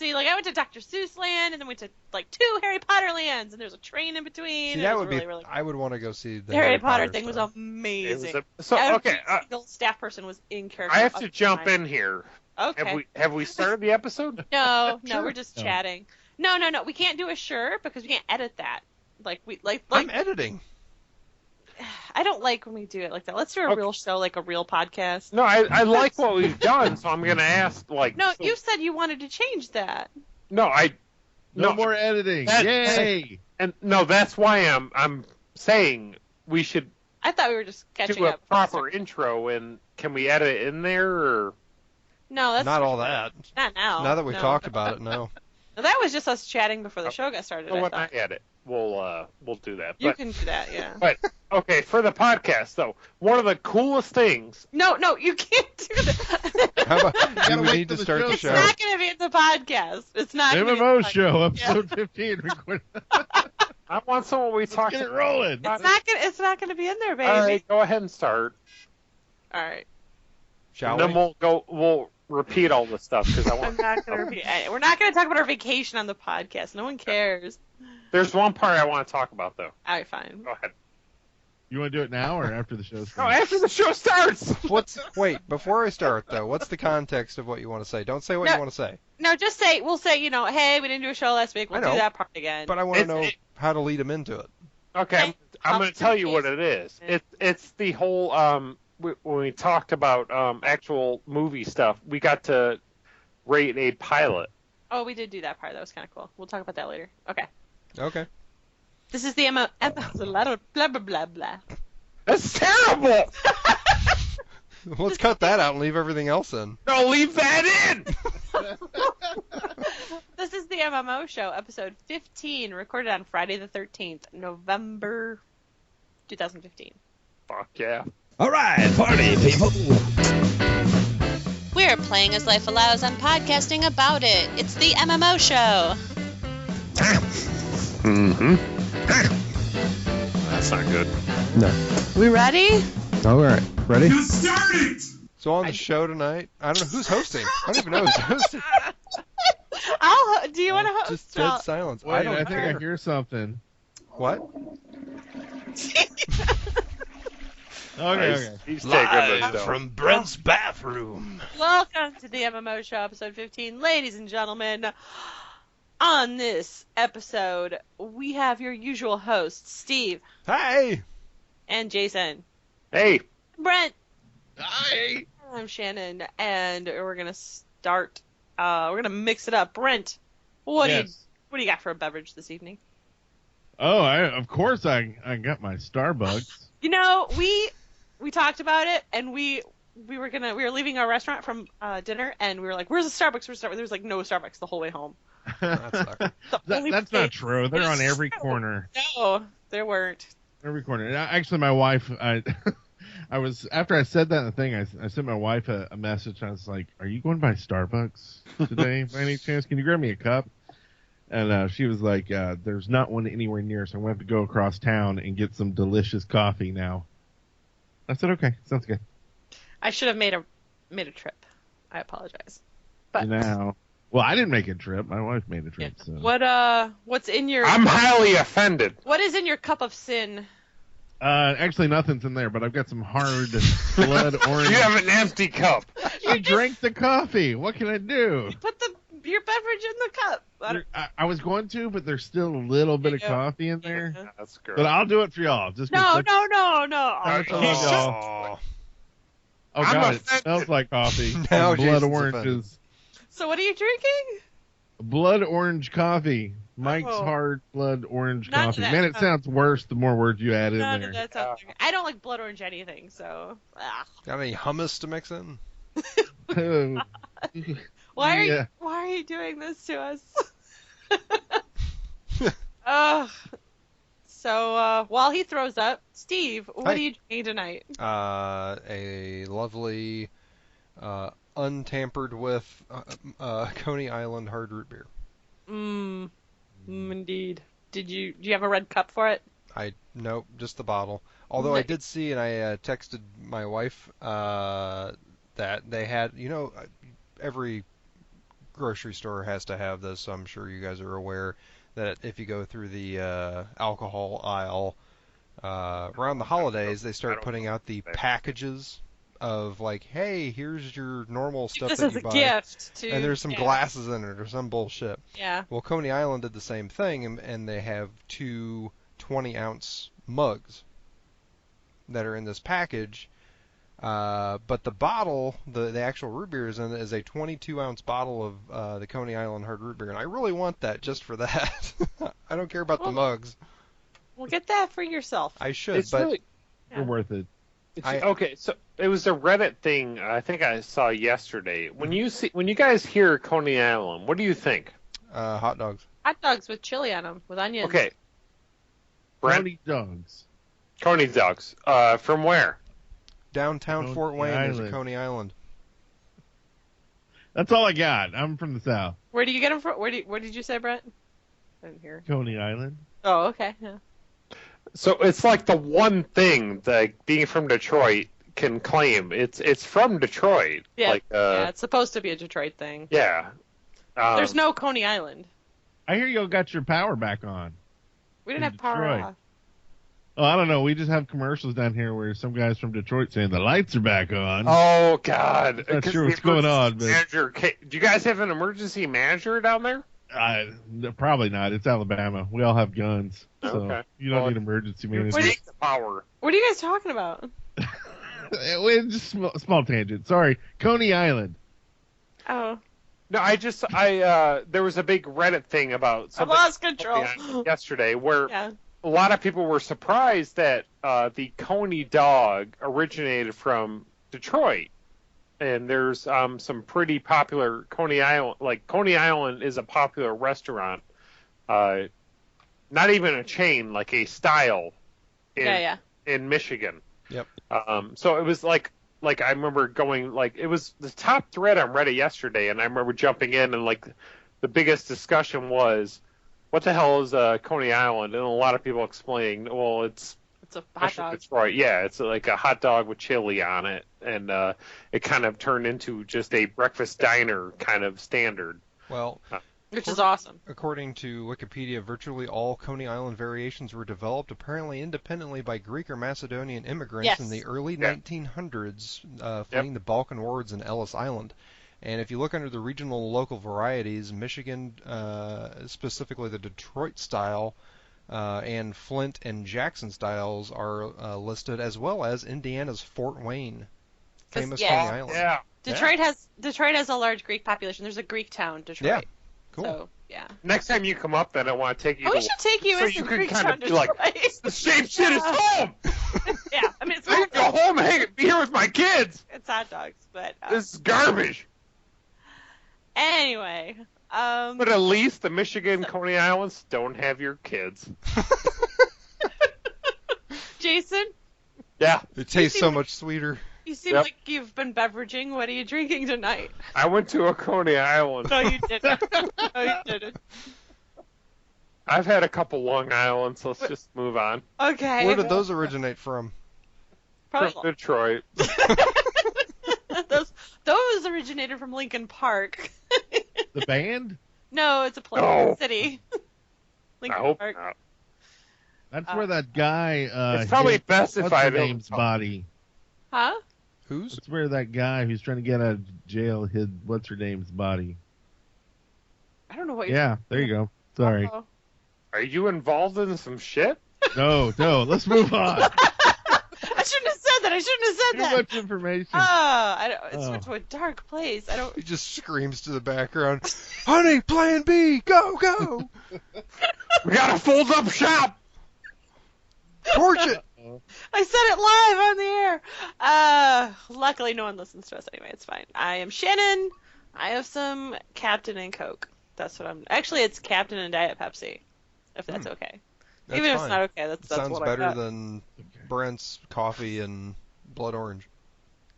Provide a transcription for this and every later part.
see, like, I went to Dr. Seuss land, and then went to, like, 2 Harry Potter lands, and there's a train in between. See, that would be, really cool. I would want to go see the Harry Potter thing was amazing. Okay. Every single staff person was in character. I have to jump in here. Okay. Have we started the episode? No, Sure. we're just chatting. No. We can't do a sure because we can't edit that. I'm editing. I don't like when we do it like that. Let's do a real show, like a real podcast. No, I like what we've done, so I'm going to ask, like... No, you said you wanted to change that. No, No more editing. Yay! And no, that's why I'm saying we should... I thought we were just catching do a up. proper intro, and can we edit it in there, or... No, that's... Not all that. Not now. Now that we've talked about it, no. No, that was just us chatting before the show got started, So I when thought. I edit, we'll do that. You can do that, yeah. But, okay, for the podcast, though, one of the coolest things... No, you can't do that. How about, do we need to start the show? It's not going to be in the podcast. It's not MMO Show, episode 15. Recorded. I want someone we talk Get it rolling. It's not going to be in there, baby. All right, go ahead and start. All right. Shall and we? then we'll repeat all the stuff because I want. I'm not going to repeat. We're not going to talk about our vacation on the podcast. No one cares. There's one part I want to talk about though. All right, fine. Go ahead. You want to do it now or after the show No, starts? after the show starts. Wait, before I start though, what's the context of what you want to say? Don't say what you want to say. No, just say, we'll say, hey, we didn't do a show last week. We'll do that part again. But I want to know how to lead them into it. Okay, I'm going to tell you what it is. It's the whole when we talked about actual movie stuff, we got to rate a pilot. Oh, we did do that part. That was kind of cool. We'll talk about that later. Okay. Okay. This is the blah blah blah blah. That's terrible. Let's cut that out and leave everything else in. No, leave that in. This is the MMO Show, episode 15, recorded on Friday the 13th, November 2015. Fuck yeah. All right, party people. We're playing as life allows and podcasting about it. It's the MMO Show. Mm-hmm. That's not good. No. We ready? All right. Ready? You started! So on the show tonight, I don't know who's hosting. I don't even know who's hosting. Do you want to host? Just dead silence. Wait, I think I hear something. What? Okay. He's taking Live from Brent's bathroom. Welcome to the MMO Show, episode 15. Ladies and gentlemen, on this episode, we have your usual hosts, Steve. Hey! And Jason. Hey. Brent. Hi. I'm Shannon, and we're going to start, we're going to mix it up. Brent, what do you got for a beverage this evening? Oh, of course I got my Starbucks. You know, we talked about it, and we were leaving our restaurant from dinner, and we were like, "Where's the Starbucks? Where's Starbucks?" There was like no Starbucks the whole way home. That's not true. They're on every corner. No, there weren't. Every corner. Actually, my wife, I was after I said that in the thing, I sent my wife a message. I was like, "Are you going by Starbucks today? By any chance? Can you grab me a cup?" And she was like, "There's not one anywhere near, so I'm going to have to go across town and get some delicious coffee now." I said, "Okay, sounds good." I should have made a trip. I apologize. But well, I didn't make a trip. My wife made a trip. Yeah. So. What's in your? I'm highly offended. What is in your cup of sin? Actually, nothing's in there, but I've got some hard blood orange. You have an empty cup. I drank the coffee. What can I do? You put your beverage in the cup. I was going to, but there's still a little bit of coffee in there. Yeah, that's good. But I'll do it for y'all. Just No. Oh, God, it smells like coffee. Now blood Jason's oranges. So what are you drinking? Blood orange coffee. Mike's hard blood orange coffee. Man, it sounds worse the more words you add in None there. of that sounds I don't like blood orange anything, so. Got any hummus to mix in? Why are you doing this to us? So while he throws up, Steve, what are you drinking tonight? A lovely, untampered with Coney Island hard root beer. Indeed. Do you have a red cup for it? Nope, just the bottle. Although I did see, and I texted my wife that they had, every grocery store has to have this. So I'm sure you guys are aware that if you go through the alcohol aisle around the holidays, they start putting out the packages of like, hey, here's your normal stuff This that is you a buy, gift to. and there's some yeah. glasses in it or some bullshit. Yeah. Well, Coney Island did the same thing, and they have two 20-ounce mugs that are in this package. But the bottle, the actual root beer is in it, is a 22-ounce bottle of the Coney Island hard root beer, and I really want that just for that. I don't care about the mugs. Well, get that for yourself. I should, It's but really, We're worth it. okay, so it was a Reddit thing I think I saw yesterday. When you guys hear Coney Island, what do you think? hot dogs. Hot dogs with chili on them, with onions. Okay. Brent, Coney dogs. Coney dogs. From where? Downtown Coney Fort Wayne, there's a Island. Coney Island. That's all I got. I'm from the South. Where do you get them from? Where did you say, Brent? I didn't hear. Coney Island. Oh, okay. Yeah. So it's like the one thing that being from Detroit can claim. It's from Detroit. Yeah. Like, Yeah, it's supposed to be a Detroit thing. yeah. There's no Coney Island. I hear y'all got your power back on. We didn't in have power Detroit. off. Oh, I don't know. We just have commercials down here where some guys from Detroit saying the lights are back on. Oh God! Not 'Cause sure the what's going on, but Manager, do you guys have an emergency manager down there? probably not. It's Alabama. We all have guns, so Okay. you don't Well, need emergency You management. take the power. What are you guys talking about? Wait, just small tangent. Sorry, Coney Island. Oh, No, there was a big Reddit thing about I something lost control. yesterday where Yeah. a lot of people were surprised that the Coney dog originated from Detroit. And there's some pretty popular Coney Island. Like Coney Island is a popular restaurant, not even a chain, like a style in Michigan. Yep. So it was like I remember going, like, it was the top thread on Reddit yesterday, and I remember jumping in, and like the biggest discussion was, what the hell is Coney Island? And a lot of people explaining, well, it's a hot dog. Detroit. Yeah, it's like a hot dog with chili on it, and it kind of turned into just a breakfast diner kind of standard. Well, Which is awesome. according to Wikipedia, virtually all Coney Island variations were developed apparently independently by Greek or Macedonian immigrants in the early 1900s, fleeing the Balkan Wars in Ellis Island. And if you look under the regional and local varieties, Michigan, specifically the Detroit style, and Flint and Jackson styles are listed, as well as Indiana's Fort Wayne, famous Coney Island. Yeah. Detroit has a large Greek population. There's a Greek town, Detroit. Yeah. Cool. So, yeah. Next time you come up, then I want to take you. We should take you so as you the can Greek kind town, of be Detroit. like, the same shit is home. Yeah, I mean, it's I can go home and be here with my kids. It's hot dogs, but This is garbage. anyway. But at least the Michigan Coney Islands don't have your kids. Jason, Yeah, It tastes so much sweeter. you seem Yep. like you've been beveraging. What are you drinking tonight? I went to a Coney Island. No, you didn't. No, you didn't. I've had a couple Long Islands. Let's just move on. Okay. Where did those originate from? From Probably- Detroit. those originated from Lincoln Park. The band? No, it's a place, No. city. I Lincoln hope Park. not. That's where that guy. It's probably hit, best if what's I her don't. name's body. Huh? Whose? That's where that guy who's trying to get out of jail hid what's her name's body. I don't know what you're Yeah, there you go. Sorry. Oh. Are you involved in some shit? No, let's move on. I shouldn't have said that. I shouldn't have said Too that. much information. It's went to a dark place. I don't. He just screams to the background, "Honey, Plan B, go, go! We gotta fold up shop. Torch it!" I said it live on the air. Luckily, no one listens to us anyway. It's fine. I am Shannon. I have some Captain and Coke. That's what I'm. Actually, it's Captain and Diet Pepsi. If that's okay. That's Even if fine. it's not okay, that's Sounds what I better got. than Brent's coffee and blood orange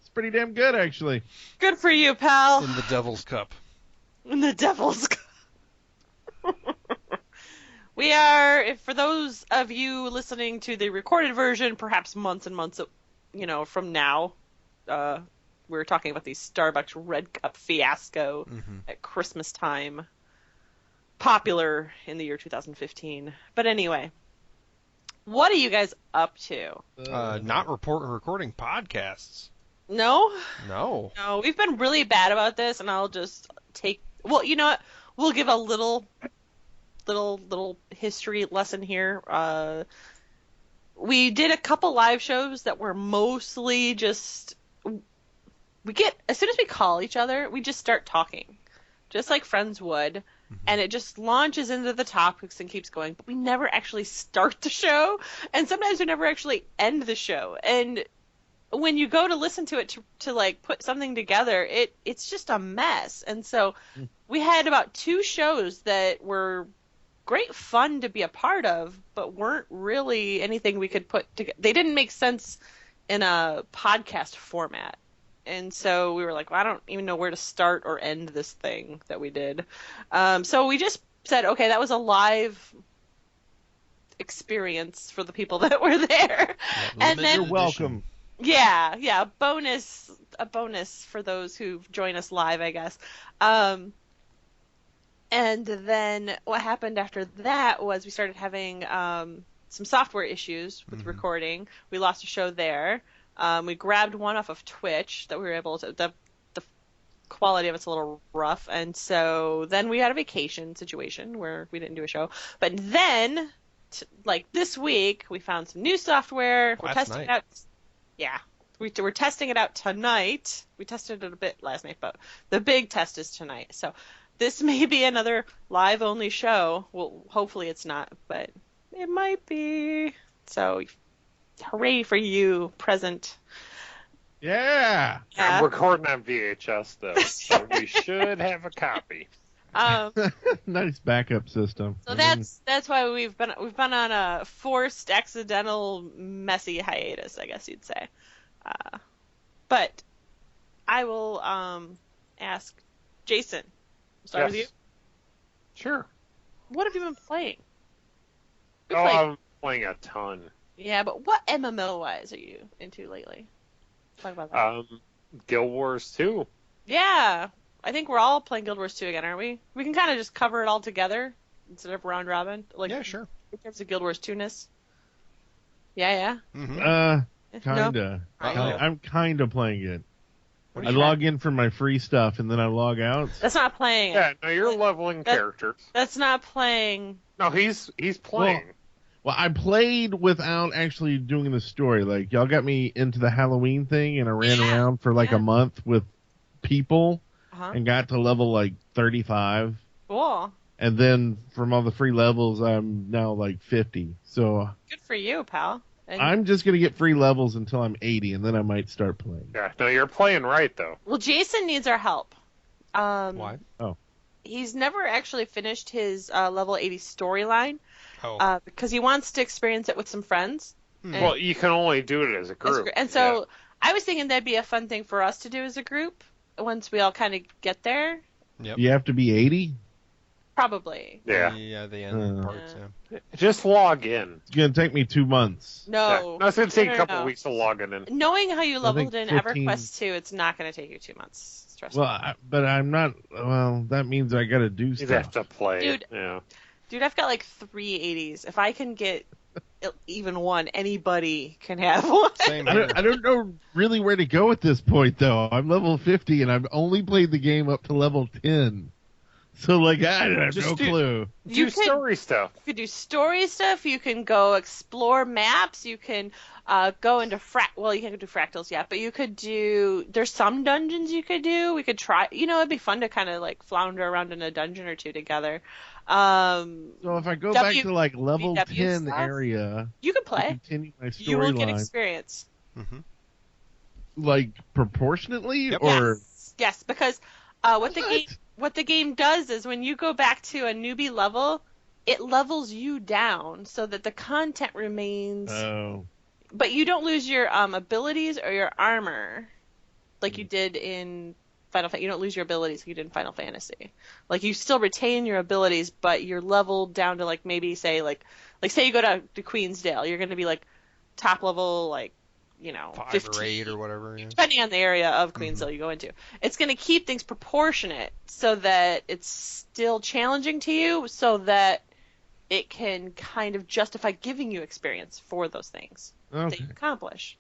It's pretty damn good, actually. Good for you, pal. in the devil's cup. In the devil's. We are, for those of you listening to the recorded version, perhaps months and months, from now, we were talking about the Starbucks Red Cup fiasco at Christmas time, popular in the year 2015. But anyway, what are you guys up to? Not recording podcasts. No? No. No, we've been really bad about this, and I'll just take... Well, you know what? We'll give a little history lesson here. We did a couple live shows that were mostly just... as soon as we call each other, we just start talking, just like friends would, and it just launches into the topics and keeps going, but we never actually start the show, and sometimes we never actually end the show, and when you go to listen to it to like put something together, it's just a mess. And so we had about 2 shows that were great fun to be a part of, but weren't really anything we could put together. They didn't make sense in a podcast format. And so we were like, well, I don't even know where to start or end this thing that we did. So we just said, okay, that was a live experience for the people that were there. And then You're welcome. Yeah, a bonus for those who join us live, I guess. And then what happened after that was we started having some software issues with recording. We lost a show there. We grabbed one off of Twitch that we were able to. The quality of it's a little rough, and so then we had a vacation situation where we didn't do a show. But then, like this week, we found some new software. We're testing it out. Yeah, we're testing it out tonight. We tested it a bit last night, but the big test is tonight. So this may be another live-only show. Well, hopefully it's not, but it might be. So hooray for you, present. Yeah. I'm recording on VHS, though, so we should have a copy. Nice backup system. So that's why we've been on a forced, accidental, messy hiatus, I guess you'd say. But I will ask Jason. Start with you. Sure. What have you been playing? I'm playing a ton. Yeah, but what MMO-wise are you into lately? Talk about that. Guild Wars 2. Yeah. I think we're all playing Guild Wars 2 again, aren't we? We can kind of just cover it all together instead of round robin. Like, yeah, sure. In terms of Guild Wars 2-ness. Yeah. Kinda. No. I'm kinda playing it. I you log in for my free stuff and then I log out. That's not playing. Yeah, no, you're leveling characters. That's not playing. No, he's playing. Well, I played without actually doing the story. Like, y'all got me into the Halloween thing and I ran around for like a month with people and got to level like 35. Cool. And then from all the free levels, I'm now like 50. So good for you, pal. And I'm just going to get free levels until I'm 80, and then I might start playing. Yeah, no, you're playing right, though. Well, Jason needs our help. Why? Oh. He's never actually finished his level 80 storyline Oh. because he wants to experience it with some friends. Well, you can only do it as a group. And so I was thinking that'd be a fun thing for us to do as a group once we all kind of get there. Yep. You have to be 80? Probably. Yeah. Yeah, the end parts, yeah. Just log in. It's going to take me 2 months. No. No, it's going to take a couple No. weeks to log in. Knowing how you leveled in 15. EverQuest 2, it's not going to take you 2 months. Trust me. Well, but I'm not. Well, that means I got to do You stuff. have to play. Dude. Yeah. Dude, I've got like 3 80s. If I can get even one, anybody can have one. Same I here. don't know really where to go at this point, though. I'm level 50, and I've only played the game up to level 10. So, like, I have Just no clue. Do story stuff. You could do story stuff. You can go explore maps. You can go into well, you can't do fractals yet, but you could do. There's some dungeons you could do. We could try. You know, it'd be fun to kind of like flounder around in a dungeon or two together. So if I go back to like level VW 10 stuff? area, You could to play. continue my You will get storyline, experience. Mm-hmm. like proportionately, Yep. or Yes, because what the game does is when you go back to a newbie level, it levels you down so that the content remains. Oh. But you don't lose your abilities or your armor like you did in Final Fantasy. You don't lose your abilities like you did in Final Fantasy. Like you still retain your abilities, but you're leveled down to like maybe say like say you go to Queensdale, you're going to be like top level like 5 15, or 8 or whatever. Yeah. depending on the area of Queensville you go into. It's going to keep things proportionate so that it's still challenging to you, so that it can kind of justify giving you experience for those things that you accomplish.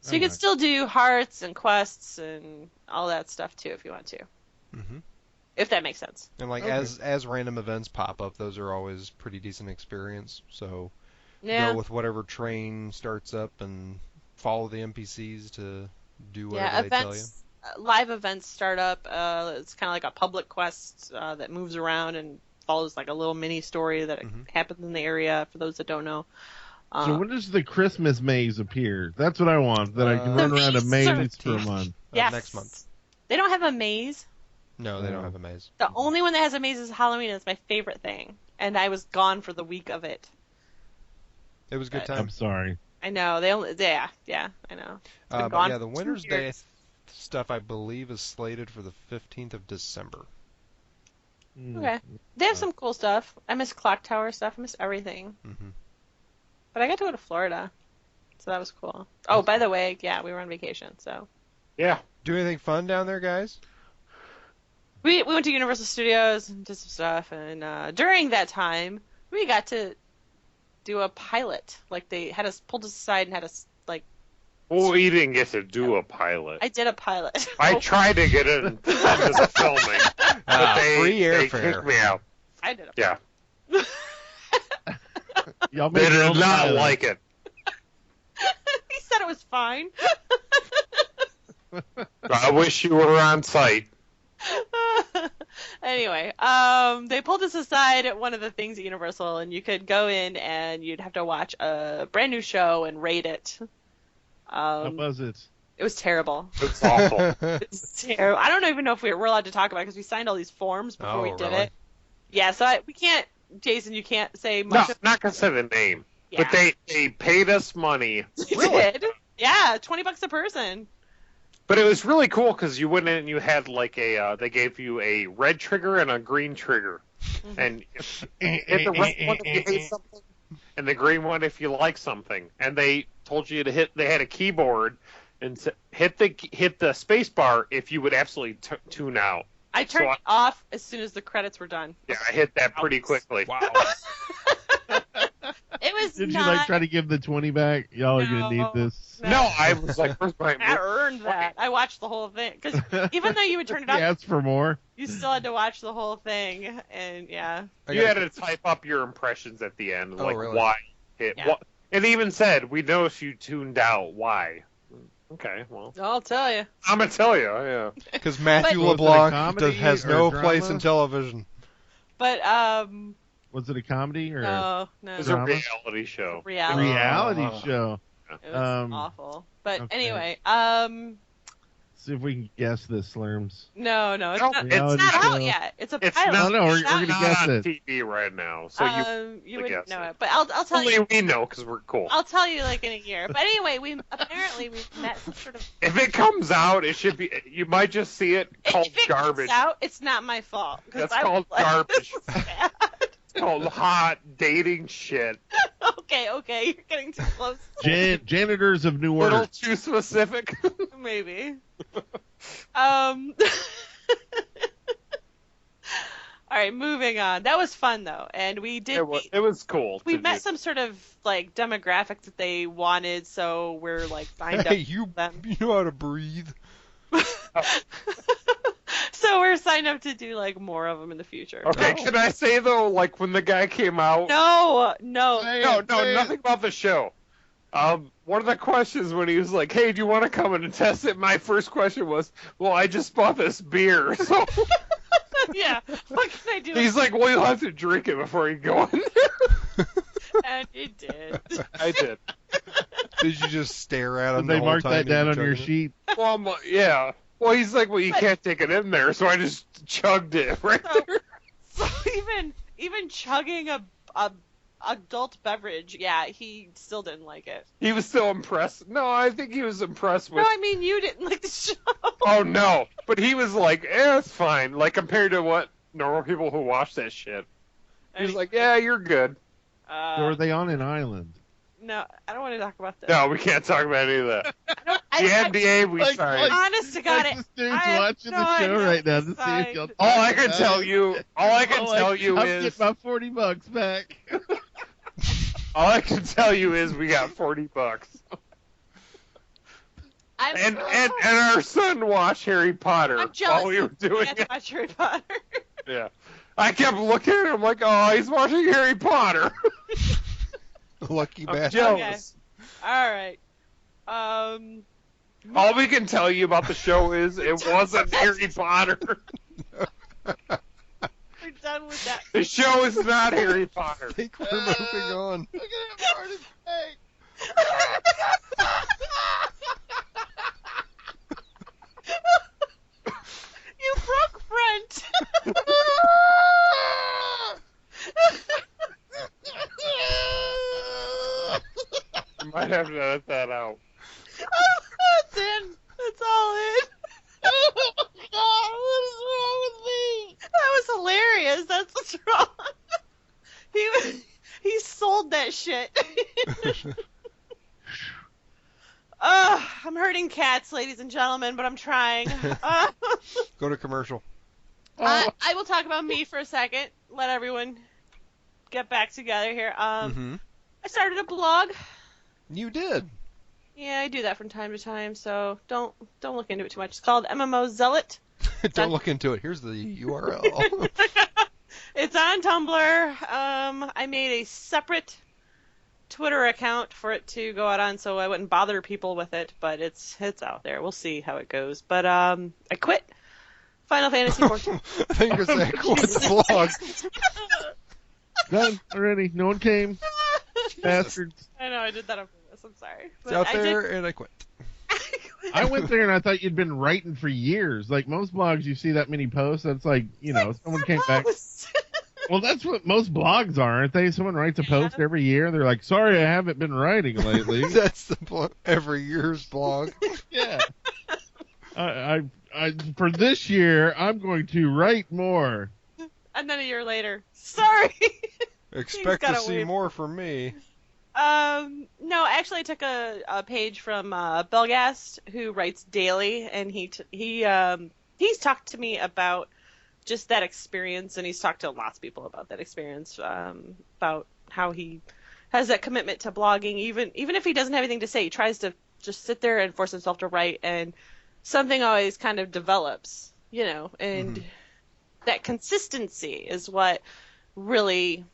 So you can still do hearts and quests and all that stuff too if you want to. Mm-hmm. If that makes sense. And as random events pop up, those are always pretty decent experience. So go with whatever train starts up and follow the NPCs to do whatever they tell you. Live events start up. It's kind of like a public quest that moves around and follows like a little mini story that happens in the area. For those that don't know. So when does the Christmas maze appear? That's what I want. That I can run around a maze for a month. Yes. Next month. They don't have a maze. No, they don't have a maze. The only one that has a maze is Halloween. It's my favorite thing, and I was gone for the week of it. It was a good time. I'm sorry. I know I know. The Winter's Day stuff I believe is slated for the 15th of December. Okay, they have some cool stuff. I miss Clock Tower stuff. I miss everything. Mm-hmm. But I got to go to Florida, so that was cool. Oh, by the way, we were on vacation, so. Yeah. Do anything fun down there, guys? We went to Universal Studios and did some stuff, and during that time, we got to do a pilot. Like, they had us pulled us aside and had us, like... Well, we didn't get to do a pilot. I did a pilot. I tried to get it into the filming, but they kicked me out. I did a pilot. Yeah. Y'all They did not like it. He said it was fine. I wish you were on site. Anyway, they pulled us aside at one of the things at Universal, and you could go in and you'd have to watch a brand new show and rate it. How was it? It was terrible. It's awful. It's terrible. I don't even know if we're allowed to talk about it because we signed all these forms before we did it. Yeah, so we can't, Jason, you can't say much. No, not gonna say the name. Yeah. But they paid us money. They did? Yeah, $20 a person. But it was really cool because you went in and you had like they gave you a red trigger and a green trigger. And hit the red one if you hate something, and the green one if you like something. And they told you to they had a keyboard, and hit the space bar if you would absolutely tune out. I turned it off as soon as the credits were done. Yeah, I hit that pretty quickly. Wow. It was Did you try to give the 20 back? Y'all are gonna need this. No, I was like, where's my... I earned that. I watched the whole thing because even though you would turn it off, you asked for more. You still had to watch the whole thing, and yeah. You had to type up your impressions at the end, like really? why it. Yeah. It even said, "We noticed you tuned out. Why?" Okay, well, I'll tell you. I'm gonna tell you. Yeah. Because Matthew Was it a LeBlanc comedy has or no drama? place in television. But Was it a comedy or no, It was a Drama? reality show. a reality. reality show? It was awful. But okay. anyway, See if we can guess this, Slurms. no, it's No, not, it's it's not not. out yet. It's a It's pilot. not- No, we're It's not gonna out. guess on it. TV right now, so You wouldn't guess know it. it, but I'll tell only you. we know because we're cool. I'll tell you like in a year. But anyway, we met some sort of. If it comes out, it should be. You might just see it called If it garbage. comes out, it's not my fault. 'Cause That's I was called like, garbage. This is bad. It's called hot dating shit. Okay, you're getting too close. Janitors of A little Newark. too specific. Maybe. All right, moving on. That was fun though, and we did. It was cool. We to met do. some sort of like demographic that they wanted, so we're like signed Hey, up. you for them. know how to breathe. So we're signed up to do like more of them in the future. Okay, can I say though, like when the guy came out? No. No, nothing about the show. One of the questions when he was like, "Hey, do you want to come in and test it?" My first question was, "Well, I just bought this beer." So Yeah. What can I do? he's like, "Well, you'll have to drink it before you go in there." And it did. I did. Did you just stare at him Did they the whole mark time that you were down on your chugging it? sheet? Well, yeah. Well, he's like, "Well, you can't take it in there," so I just chugged it right there. So even chugging a adult beverage, yeah, he still didn't like it. He was still impressed. No, I think he was impressed with. No, I mean you didn't like the show. Oh no! But he was like, it's fine. Like compared to what normal people who watch that shit. He was like, yeah, you're good. Or were they on an island? No, I don't want to talk about this. No, we can't talk about any of that. The NDA we signed. Honest to God, This dude's I watching no the show idea right now to what see if you'll. All I can tell you I'll is get my $40 back. all I can tell you is we got $40. And our son watched Harry Potter I'm jealous. while we were doing I it. watch Harry Potter. Yeah. I kept looking at him like, oh, he's watching Harry Potter. Lucky I'm bastard. jealous. All right. All we can tell you about the show is it wasn't Harry Potter. We're done with that. The show is not Harry Potter. I think we're moving on. Look at him, Marty. Hey. You broke Brent. You might have to edit that out. That's in. That's all in. Oh, God, what is wrong with me? That was hilarious. That's what's wrong. He sold that shit. I'm hurting cats, ladies and gentlemen, but I'm trying. Go to commercial. I will talk about me for a second. Let everyone get back together here. I started a blog. You did. Yeah, I do that from time to time, so don't look into it too much. It's called MMO Zealot. Don't look into it. Here's the URL. It's on Tumblr. I made a separate Twitter account for it to go out on, so I wouldn't bother people with it. But it's out there. We'll see how it goes. But I quit Final Fantasy XIV. I think you're saying quit the blog. Done already. No one came. Bastards. I know I did that on purpose. I'm sorry. It's out there, and I quit. I went there and I thought you'd been writing for years. Like most blogs, you see that many posts. That's like, someone came back. Well, that's what most blogs are, aren't they? Someone writes a post every year. They're like, sorry, I haven't been writing lately. That's the every year's blog. Yeah. I for this year, I'm going to write more. And then a year later, sorry. Expect to see more from me. No, actually, I took a page from Belgast, who writes daily, and he's talked to me about just that experience, and he's talked to lots of people about that experience, about how he has that commitment to blogging, even if he doesn't have anything to say, he tries to just sit there and force himself to write, and something always kind of develops, and that consistency is what really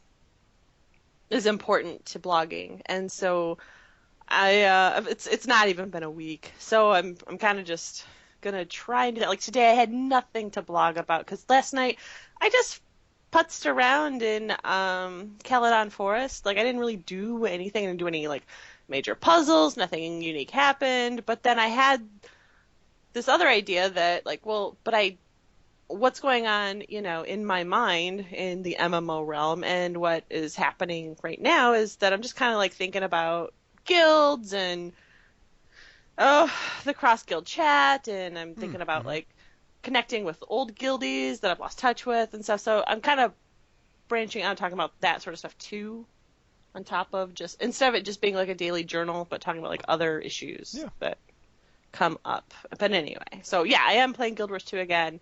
is important to blogging. And so it's not even been a week, so I'm kind of just gonna try and do that. Like today I had nothing to blog about because last night I just putzed around in Caledon Forest. Like I didn't really do anything. I didn't do any like major puzzles, nothing unique happened. But then I had this other idea that like, what's going on, in my mind in the MMO realm, and what is happening right now is that I'm just kind of like thinking about guilds and the cross-guild chat, and I'm thinking about like connecting with old guildies that I've lost touch with and stuff. So I'm kind of branching out, talking about that sort of stuff too, on top of just, instead of it just being like a daily journal, but talking about like other issues that come up. But anyway, so yeah, I am playing Guild Wars 2 again.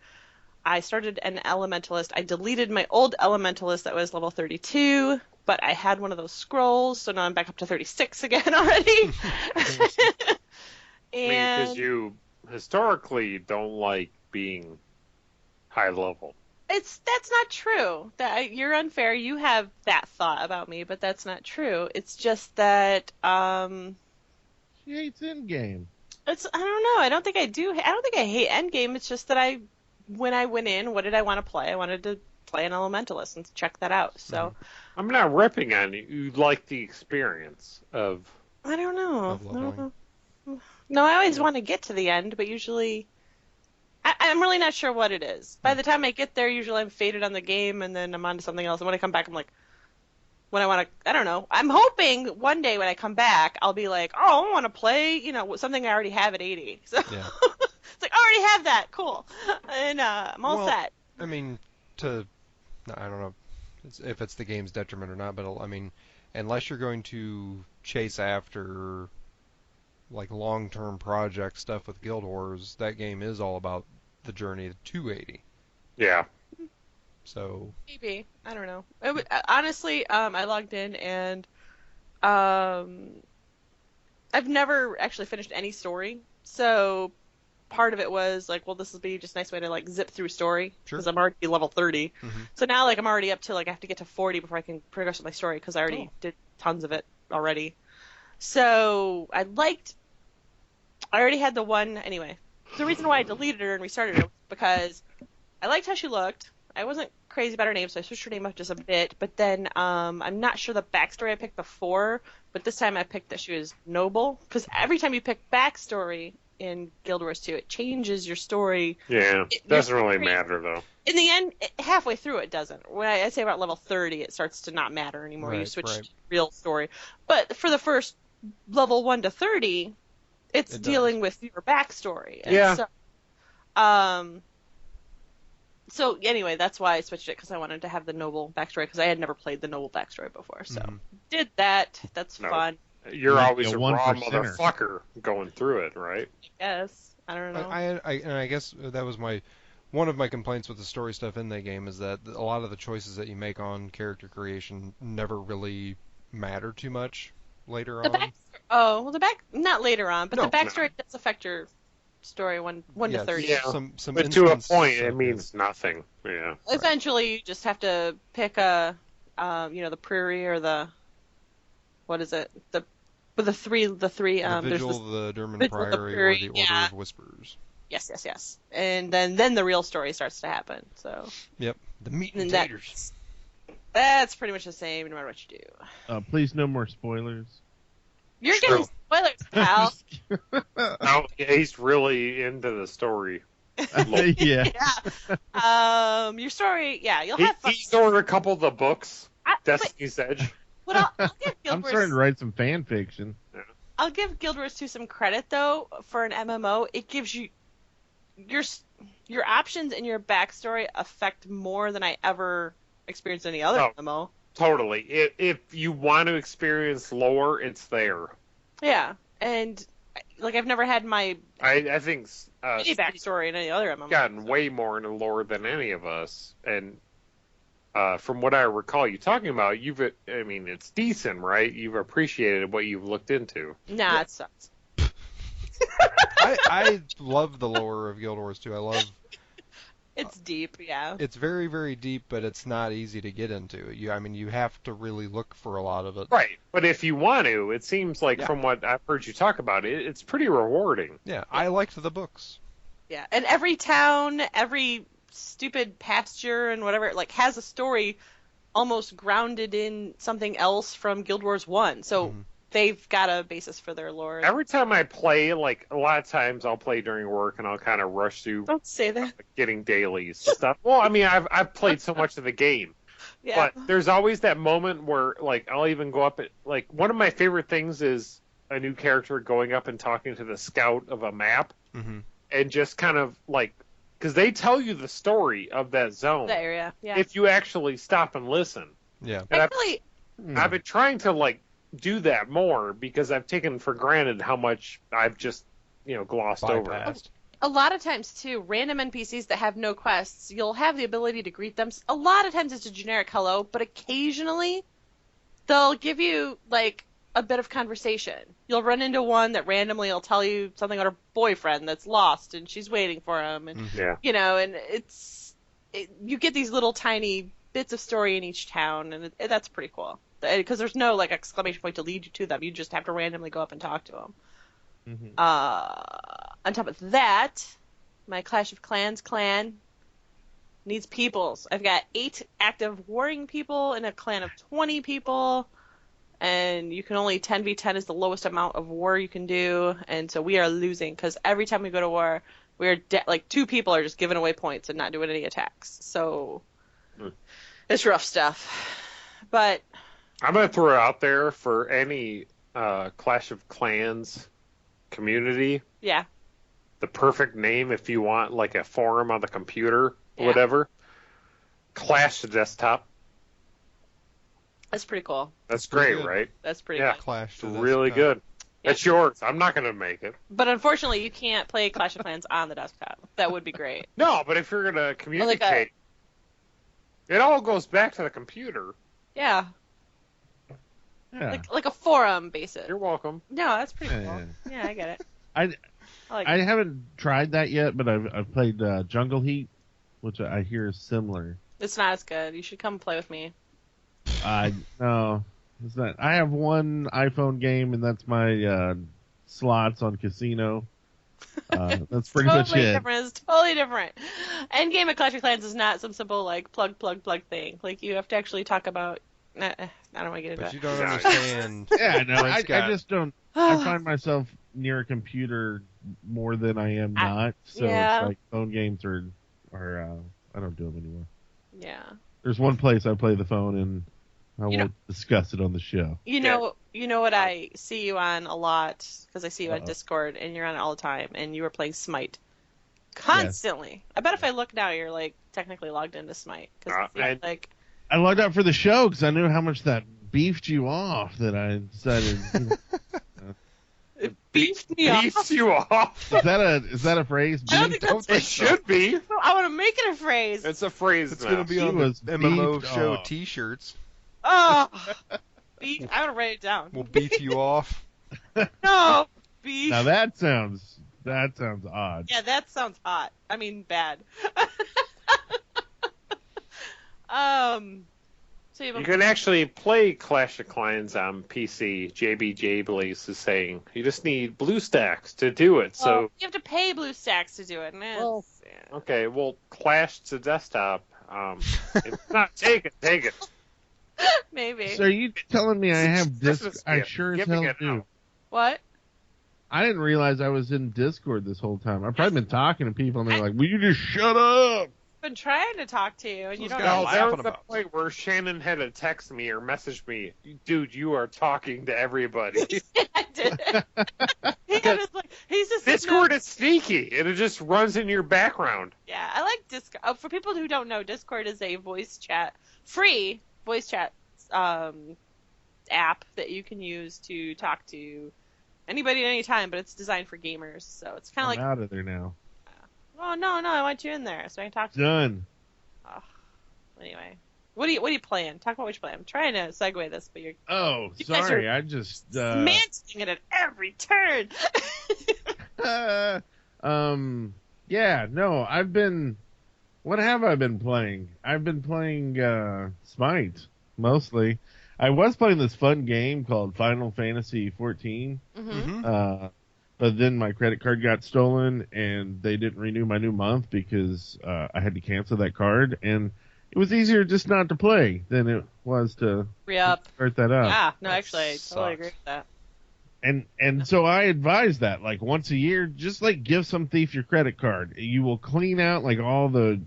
I started an Elementalist. I deleted my old Elementalist that was level 32, but I had one of those scrolls, so now I'm back up to 36 again already. Because you historically don't like being high level. That's not true. You're unfair. You have that thought about me, but that's not true. It's just that She hates endgame. I don't know. I don't think I do. I don't think I hate endgame. It's just that when I went in, what did I want to play? I wanted to play an Elementalist and check that out. So I'm not ripping on you. You like the experience of. I don't know. No, I always want to get to the end, but usually I'm really not sure what it is. By the time I get there, usually I'm faded on the game, and then I'm on to something else. And when I come back, I'm like, when I want to, I don't know. I'm hoping one day when I come back, I'll be like, oh, I want to play, something I already have at 80. So it's like, I already have that. Cool. And I'm all set. I mean, I don't know. if it's the game's detriment or not. But I mean, unless you're going to chase after like long-term project stuff with Guild Wars, that game is all about the journey to 80. Yeah. So maybe, I don't know. Honestly, I logged in and I've never actually finished any story, so part of it was like, well, this will be just a nice way to like zip through story because I'm already level 30. Mm-hmm. So now like I'm already up to like I have to get to 40 before I can progress with my story because I already did tons of it already. So I already had the one anyway. The reason why I deleted her and restarted her was because I liked how she looked. I wasn't crazy about her name, so I switched her name up just a bit. But then I'm not sure the backstory I picked before, but this time I picked that she was noble. Because every time you pick backstory in Guild Wars 2, it changes your story. Yeah, doesn't really matter, though. In the end, halfway through it doesn't. When I say about level 30, it starts to not matter anymore. You switch to real story. But for the first level 1 to 30, it's dealing with your backstory. And yeah. So anyway, that's why I switched it, because I wanted to have the noble backstory, because I had never played the noble backstory before. So did that. That's fun. You're always a raw motherfucker going through it, right? Yes. I don't know. I guess that was one of my complaints with the story stuff in that game is that a lot of the choices that you make on character creation never really matter too much later on. Not later on, but the backstory does affect your story 1 to 30. Yeah. But to a point, it means nothing. Yeah. Eventually, you just have to pick the prairie or the, what is it? The three. The Vigil, the Derman Priory, or the Order of Whispers. Yes. And then the real story starts to happen. So. Yep. The meat and taters. That's pretty much the same no matter what you do. Please, no more spoilers. You're getting spoilers, pal. No, he's really into the story. Yeah. Your story, you'll have fun. He's ordered a couple of the books, Destiny's Edge. I'll give I'm starting to write some fan fiction. Yeah. I'll give Guild Wars 2 some credit, though, for an MMO. It gives you your options and your backstory affect more than I ever experienced in any other MMO. Totally. If you want to experience lore, it's there. Yeah, and like I've never had my I think any backstory in any other MMO. Gotten way more into lore than any of us, and from what I recall you talking about, it's decent, right? You've appreciated what you've looked into. Nah, it sucks. I love the lore of Guild Wars 2. I love. It's deep, yeah. It's very, very deep, but it's not easy to get into. You have to really look for a lot of it. Right, but if you want to, it seems like from what I've heard you talk about, it's pretty rewarding. Yeah, I liked the books. Yeah, and every town, every stupid pasture and whatever, has a story almost grounded in something else from Guild Wars 1. So they've got a basis for their lore. Every time I play, a lot of times I'll play during work and I'll kind of rush through. Don't say that. Getting dailies stuff. Well, I've played so much of the game. Yeah. But there's always that moment where, I'll even go up at, one of my favorite things is a new character going up and talking to the scout of a map and just kind of, because they tell you the story of that zone. The area, yeah. If you actually stop and listen. Yeah. And I've been trying to, do that more because I've taken for granted how much I've just, glossed over. A lot of times, too, random NPCs that have no quests, you'll have the ability to greet them. A lot of times it's a generic hello, but occasionally they'll give you, a bit of conversation. You'll run into one that randomly will tell you something about her boyfriend that's lost and she's waiting for him. And, and you get these little tiny bits of story in each town, and that's pretty cool. Because there's no, exclamation point to lead you to them. You just have to randomly go up and talk to them. On top of that, my Clash of Clans clan needs peoples. I've got 8 active warring people in a clan of 20 people, and you can only 10v10 is the lowest amount of war you can do, and so we are losing, because every time we go to war, we're 2 people are just giving away points and not doing any attacks. So it's rough stuff. But I'm going to throw it out there for any Clash of Clans community. Yeah. The perfect name if you want a forum on the computer, whatever. Clash the Desktop. That's pretty cool. That's pretty great, good. right? That's pretty Yeah. good. Clash to It's the really desktop. good. That's yours. I'm not going to make it. But unfortunately, you can't play Clash of Clans on the desktop. That would be great. No, but if you're going to communicate, it all goes back to the computer. Yeah, Yeah. like a forum basis. You're welcome. No, that's pretty cool. Yeah. Yeah, I get it. I like I it. haven't tried that yet, but I've played Jungle Heat, which I hear is similar. It's not as good. You should come play with me. No, it's not. I have one iPhone game, and that's my slots on Casino. That's pretty much Totally it. different. It's totally different. Endgame of Clash of Clans is not some simple like plug thing. Like you have to actually talk about. I don't want to get into But that. you don't Yeah. understand. Yeah, no, I Scott. just don't. I find myself near a computer more than I am not. So yeah. it's like phone games are I don't do them anymore. Yeah. There's one place I play the phone, and I You won't discuss it on the show. You know what I see you on a lot because I see you on Uh-oh. Discord and you're on it all the time and you were playing Smite constantly. I bet if I look now, you're like technically logged into Smite because like I logged out for the show because I knew how much that beefed you off that I decided. it beefed me off. Beefs you off. Is that a phrase? I don't Beefed? think that's It should be. I want to make it a phrase. It's a phrase It's now. going to be She on the was MMO beefed Show off. T-shirts. Oh, beef. I want to write it down. We'll beef you off. No, beef. Now that sounds odd. Yeah, that sounds hot. I mean, bad. So you You can actually play Clash of Clans on PC. JB Blaze is saying you just need BlueStacks to do it. So you have to pay BlueStacks to do it. And yeah. okay, well, Clash to desktop. It's not take it. Maybe. So are you telling me I have This Discord? is I gift. sure as Giving hell it do. out. What? I didn't realize I was in Discord this whole time. I've probably been talking to people, and they're like, "Will you just shut up?" I've been trying to talk to you, and you don't Who's know. got No, laughing there was a about? point where Shannon had to text me or message me, dude, you are talking to everybody. I did. He's just Discord is sneaky, and it just runs in your background. Yeah, I like Discord. Oh, for people who don't know, Discord is a free voice chat app that you can use to talk to anybody at any time, but it's designed for gamers, so it's kind of I'm like, out of there now. oh no, I want you in there so I can talk to you. Done. Anyway, what are you playing? Talk about what you're playing. I'm trying to segue this, but you're Oh, You guys sorry. I just. mantling it at every turn. Yeah. No, I've been. What have I been playing? I've been playing Smite mostly. I was playing this fun game called Final Fantasy 14. Mm-hmm. But then my credit card got stolen, and they didn't renew my new month because I had to cancel that card. And it was easier just not to play than it was to Re-up. start that up. Yeah, no, That actually, I totally sucks. agree with that. And so I advise that, like, once a year, just like give some thief your credit card. You will clean out like all the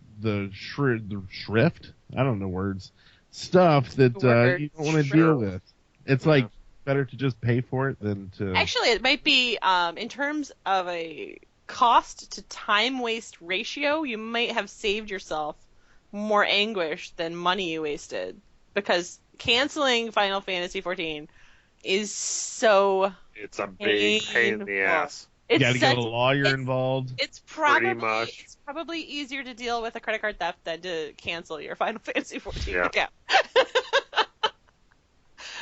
shrift. I don't know words. Stuff that The word you don't want to deal with. It's like better to just pay for it than to. Actually, it might be in terms of a cost to time waste ratio, you might have saved yourself more anguish than money you wasted, because canceling Final Fantasy 14 is so It's a big pain in the painful. ass. You It's got to get a such- lawyer it's- involved. It's Pretty much. probably easier to deal with a credit card theft than to cancel your Final Fantasy 14 Yeah. account.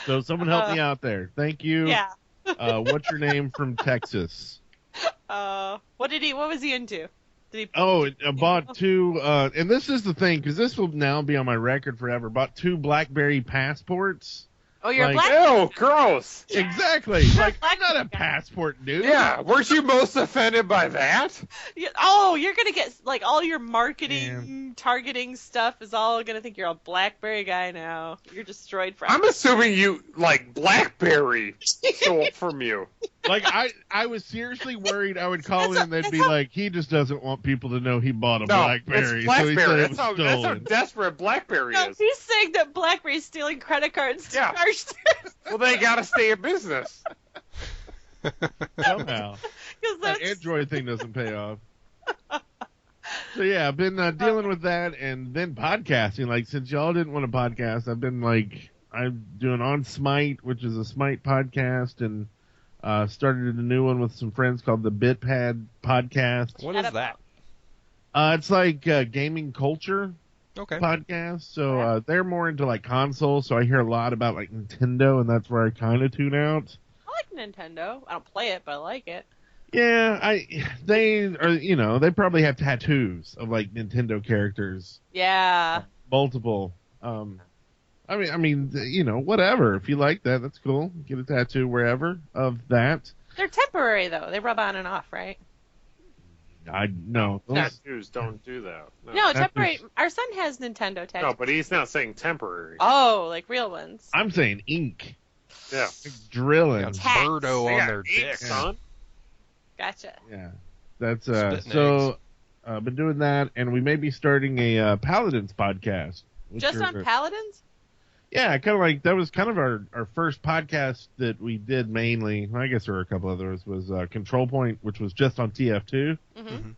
So someone help me out there. Thank you. Yeah. What's your name from Texas? What was he into? Did he? Oh, I bought two, and this is the thing, because this will now be on my record forever. Bought 2 BlackBerry passports. Oh, you're a like- black. Ew, gross. Exactly. Like, I'm not a passport dude. Yeah, weren't you most offended by that? Oh, you're gonna get like all your marketing targeting stuff is all gonna think you're a BlackBerry guy now. You're destroyed for. I'm assuming you, like, BlackBerry stole from you. Like, I was seriously worried I would call That's in and they'd that's be how- like, he just doesn't want people to know he bought a No, BlackBerry. it's So he said BlackBerry. it That's was how stolen. desperate BlackBerry No, is. he's saying that BlackBerry's stealing credit cards to Yeah. charge them. Well, they gotta stay in business. Somehow. 'Cause That that's, Android thing doesn't pay off. So yeah, I've been dealing with that, and then podcasting. Like, since y'all didn't want a podcast, I've been like I'm doing On Smite, which is a Smite podcast, and started a new one with some friends called the BitPad Podcast. What is that? It's like gaming culture podcast. So they're more into like consoles. So I hear a lot about like Nintendo, and that's where I kind of tune out. I like Nintendo. I don't play it, but I like it. Yeah, they are. They probably have tattoos of like Nintendo characters. Yeah. Multiple. I mean, whatever. If you like that, that's cool. Get a tattoo wherever of that. They're temporary though. They rub on and off, right? No. Tattoos don't do that. No, temporary. Our son has Nintendo tattoos. No, but he's not saying temporary. Oh, like real ones. I'm saying ink. Yeah. Like drilling. Got Tats. Birdo They on got their ink, dick. son. Gotcha. Yeah. That's Spitting so. I've been doing that, and we may be starting a Paladins podcast. Just on Paladins? Yeah, kind of like that was kind of our first podcast that we did mainly. I guess there were a couple others. Was Control Point, which was just on TF2. Mm-hmm.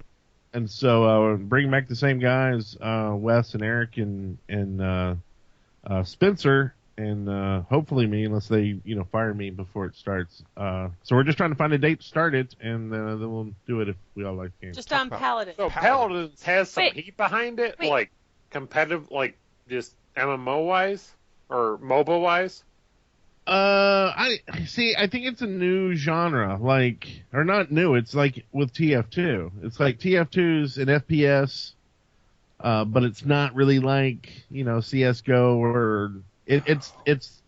And so bringing back the same guys, Wes and Eric and Spencer, and hopefully me, unless they fire me before it starts. So we're just trying to find a date to start it, and then we'll do it if we all like games. Just on Paladins. So Paladins has some Wait. heat behind it, Wait. like competitive, like just MMO wise or MOBA wise. I see. I think it's a new genre, or not new. It's like with TF2. It's like TF2's an FPS, but it's not really like CS:GO or it's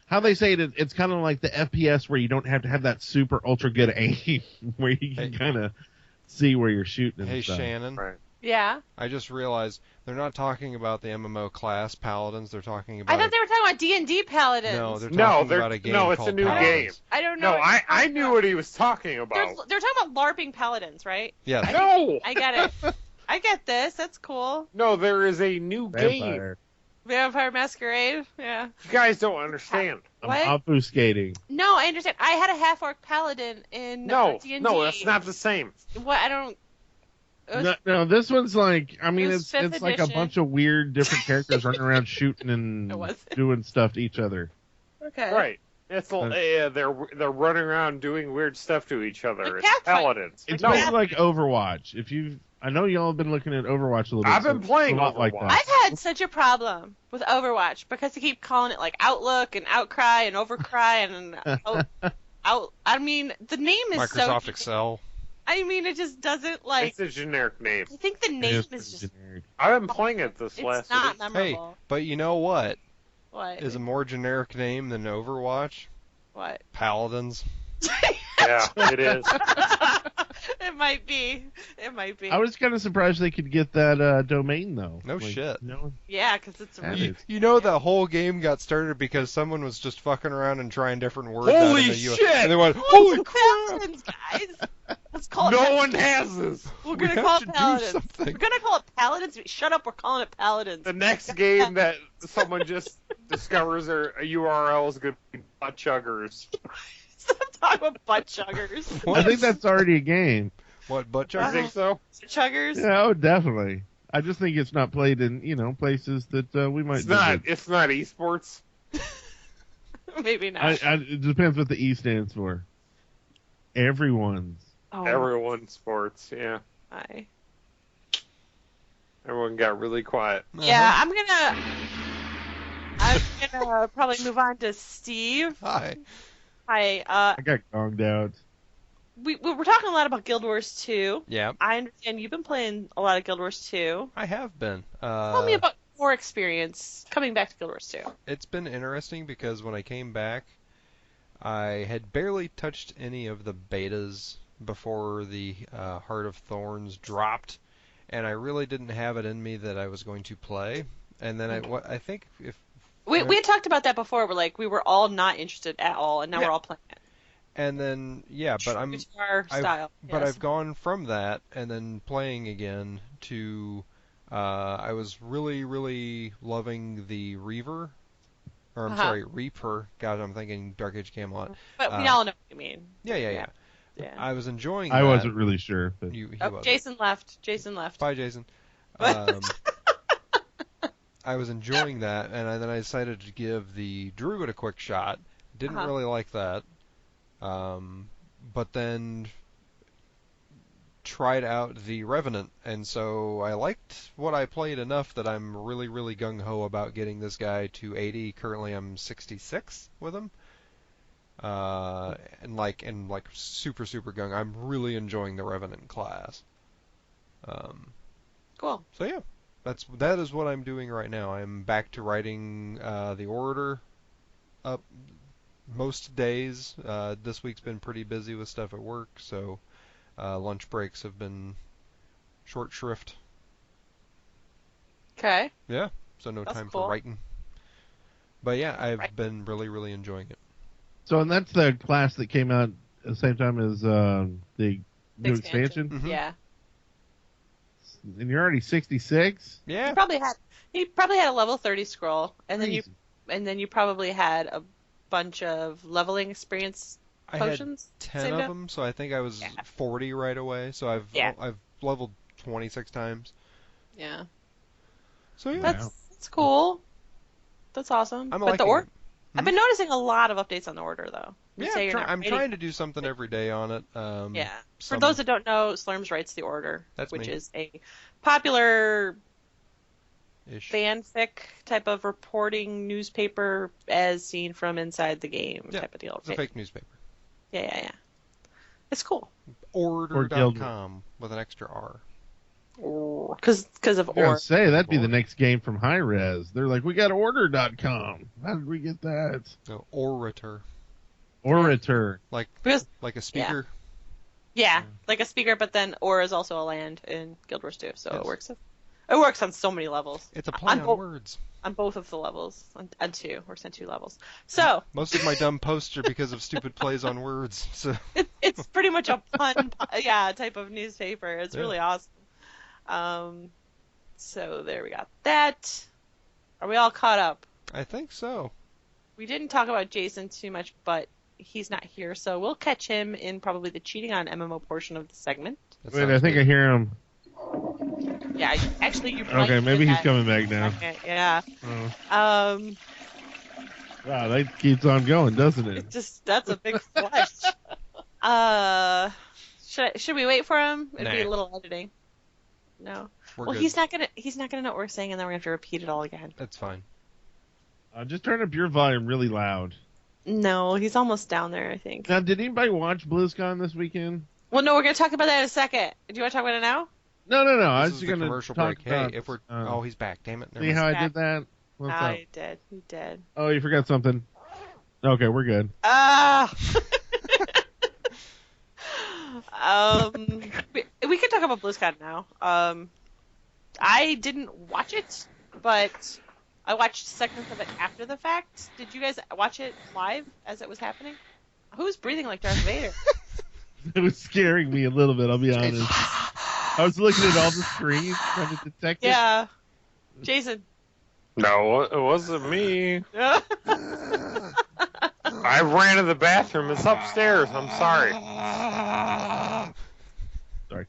how they say it. It's kind of like the FPS where you don't have to have that super ultra good aim, where you can kind of see where you're shooting. And Hey, stuff. Shannon. Right. Yeah. I just realized they're not talking about the MMO class Paladins. They're talking about. I thought they were talking about D&D Paladins. No, they're No, talking they're- about a game. no, it's called a new Paladins. game. I don't know. No, I knew what he was talking about. They're talking about LARPing Paladins, right? Yes. No, I get it. I get this. That's cool. no, there is a new game. Vampire. Vampire Masquerade. Yeah. You guys don't understand. I'm What? obfuscating. No, I understand. I had a half-orc paladin in No, D&D. no, that's not the same. What? I don't... It was- No, this one's like, I mean, It was it's fifth like a edition. bunch of weird different characters running around shooting and It wasn't. doing stuff to each other. Okay. Right. It's they're running around doing weird stuff to each other. Like It's Pathfinder. Paladins. It's No, basically like Overwatch. I know y'all have been looking at Overwatch a little bit. I've so been it's playing a lot like Overwatch. that. I've had such a problem with Overwatch because they keep calling it like Outlook and Outcry and Overcry and I mean, the name is Microsoft so. Excel. I mean, it just doesn't like. it's a generic name. I think the It name is is just. generic. I've been playing it this It's last not week. memorable. But you know what What? is a more generic name than Overwatch? What? Paladins. Yeah, it is. It might be. It might be. I was kind of surprised they could get that domain though. No shit. No, Yeah, because it's That really. is- You know the whole game got started because someone was just fucking around and trying different words out Holy in the US. shit! And they went, holy crap! Paladins, guys. Let's call it. No one has this. We're We gonna have call to it do Paladins. something. We're gonna call it Paladins. Shut up. We're calling it Paladins. The next game that someone just discovers a URL is going to be butt chuggers. Stop talking about butt chuggers. I think that's already a game. What, butt I chuggers? think so. Chuggers. Yeah, oh, definitely. I just think it's not played in places that we might. It's not. visit. It's not esports. Maybe not. It depends what the E stands for. Everyone's. Oh, Everyone's sports. Yeah. my. Everyone got really quiet. Yeah, I'm gonna probably move on to Steve. Hi. Hi. I got gonged out. We were talking a lot about Guild Wars 2. Yeah, I understand you've been playing a lot of Guild Wars 2. I have been. Tell me about your experience coming back to Guild Wars 2. It's been interesting because when I came back, I had barely touched any of the betas before the Heart of Thorns dropped, and I really didn't have it in me that I was going to play. And then I think if We had talked about that before. We were all not interested at all, and now we're all playing it. and then but True to our style. Yes. I've gone from that and then playing again to I was really, really loving the Reaver. Or I'm sorry, Reaper. God, I'm thinking Dark Age Camelot. But we all know what you mean. Yeah. Yeah. I was enjoying I that. wasn't really sure, but He Oh, wasn't. Jason left. Bye, Jason. I was enjoying that, and then I decided to give the Druid a quick shot. Didn't really like that. But then tried out the Revenant, and so I liked what I played enough that I'm really, really gung-ho about getting this guy to 80. Currently I'm 66 with him. And super, super gung. I'm really enjoying the Revenant class. Cool. So yeah, that is what I'm doing right now. I'm back to writing the Orator up most days. This week's been pretty busy with stuff at work, so lunch breaks have been short shrift. Okay. Yeah, so no That's time cool. for writing. But yeah, I've been really, really enjoying it. So, and that's the class that came out at the same time as the new expansion? Mm-hmm. Yeah. And you're already 66? Yeah. He probably had a level 30 scroll, and Crazy. then you probably had a bunch of leveling experience potions. I had 10 of them, so I think I was 40 right away. So I've leveled 26 times. Yeah. So yeah, that's cool. That's awesome. I'm but liking the Order, it. I've been noticing a lot of updates on the Order though. I'm trying to do something every day on it. For those that don't know, Slurms writes the Order, which me. is a popular Ish. fanfic type of reporting newspaper as seen from inside the game type of deal. It's a fake newspaper. Yeah. It's cool. Order.com with an extra R. Because of I was gonna say, that'd be the next game from High Res. They're like, we got Order.com. How did we get that? No, Orator. Orator. Like a speaker. Yeah, like a speaker, but then Or is also a land in Guild Wars 2, so it works. It works on so many levels. It's a play on words. On both of the levels. On 2. Works on 2 levels. So most of my dumb posts are because of stupid plays on words. So it's pretty much a pun, type of newspaper. It's really awesome. So there we got that. Are we all caught up? I think so. We didn't talk about Jason too much, but he's not here, so we'll catch him in probably the cheating on MMO portion of the segment. Wait, I think I hear him. Yeah, actually, you. Okay, maybe he's coming back now. Yeah. Wow, that keeps on going, doesn't it? That's a big flush. Should we wait for him? It'd be a little editing. No. We're good. He's not gonna know what we're saying, and then we're gonna have to repeat it all again. That's fine. Just turn up your volume really loud. No, he's almost down there, I think. Now, did anybody watch BlizzCon this weekend? Well, no, we're gonna talk about that in a second. Do you want to talk about it now? No. I This was is the going to commercial talk break. about, Hey, if we're he's back. Damn it. See how I did that? What's up? I did. He did. Oh, you forgot something. Okay, we're good. We can talk about BlizzCon now. I didn't watch it, but I watched segments of it after the fact. Did you guys watch it live as it was happening? Who's breathing like Darth Vader? It was scaring me a little bit, I'll be honest. I was looking at all the screens trying to detect it. Yeah. Jason. No, it wasn't me. I ran to the bathroom. It's upstairs. I'm sorry. Sorry.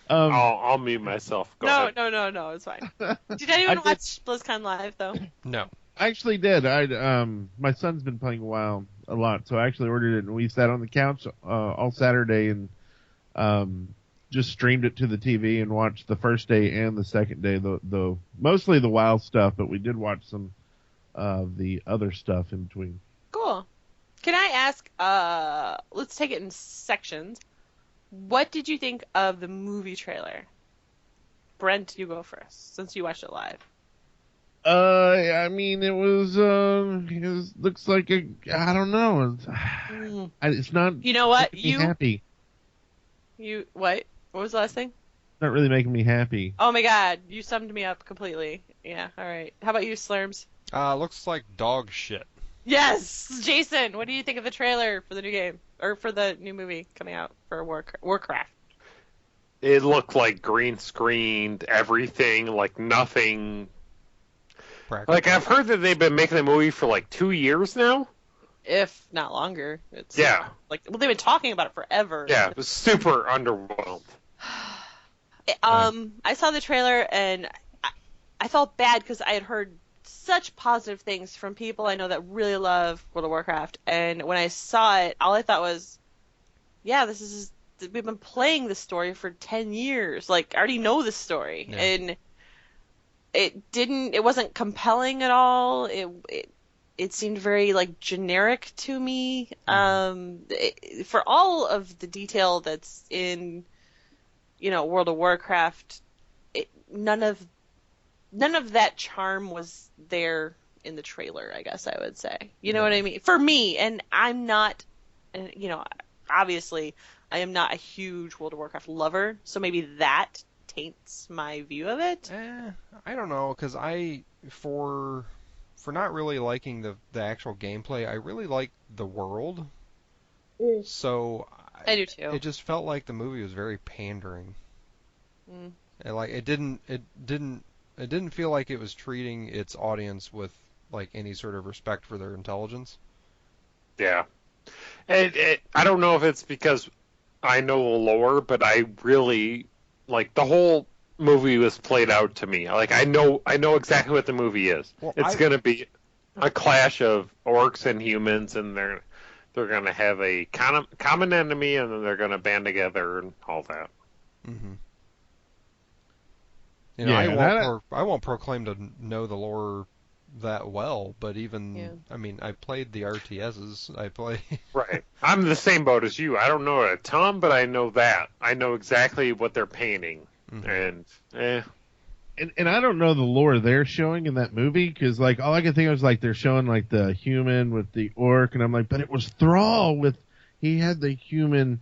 All right. I'll mute myself. Go ahead. No. It's fine. Did anyone watch BlizzCon live though? No. I actually did. My son's been playing WoW a lot, so I actually ordered it, and we sat on the couch all Saturday and just streamed it to the TV and watched the first day and the second day. The mostly the WoW stuff, but we did watch some of the other stuff in between. Cool. Can I ask? Let's take it in sections. What did you think of the movie trailer? Brent, you go first, since you watched it live. I mean, it was looks like I don't know. It's not. You know what? Happy. What? What was the last thing? Not really making me happy. Oh my god, you summed me up completely. Yeah, alright. How about you, Slurms? Looks like dog shit. Yes! Jason, what do you think of the trailer for the new game? Or for the new movie coming out for Warcraft? It looked like green screened, everything, like nothing. Practical. Like, I've heard that they've been making the movie for like 2 years now. If not longer. It's yeah. They've been talking about it forever. Yeah, it was super underwhelmed. I saw the trailer and I felt bad because I had heard such positive things from people I know that really love World of Warcraft, and when I saw it, all I thought was, yeah, we've been playing this story for 10 years. Like, I already know this story. Yeah. And it wasn't compelling at all. It seemed very, like, generic to me. For all of the detail that's in, World of Warcraft, none of that charm was there in the trailer, I guess I would say. You know what I mean? For me, and I'm not, obviously, I am not a huge World of Warcraft lover, so maybe that taints my view of it. I don't know, because for not really liking the actual gameplay, I really like the world. So I do too. It just felt like the movie was very pandering. Mm. And, like, it didn't feel like it was treating its audience with, like, any sort of respect for their intelligence. Yeah. And I don't know if it's because I know the lore, but I really, like, the whole movie was played out to me. Like, I know exactly what the movie is. Well, it's going to be a clash of orcs and humans, and they're going to have a common enemy, and then they're going to band together and all that. Mm-hmm. I won't proclaim to know the lore that well, but I mean, I played the RTSs. Right. I'm the same boat as you. I don't know a ton, but I know that. I know exactly what they're painting. Mm-hmm. And I don't know the lore they're showing in that movie, because, like, all I can think of is, like, they're showing, like, the human with the orc, and I'm like, but it was Thrall he had the human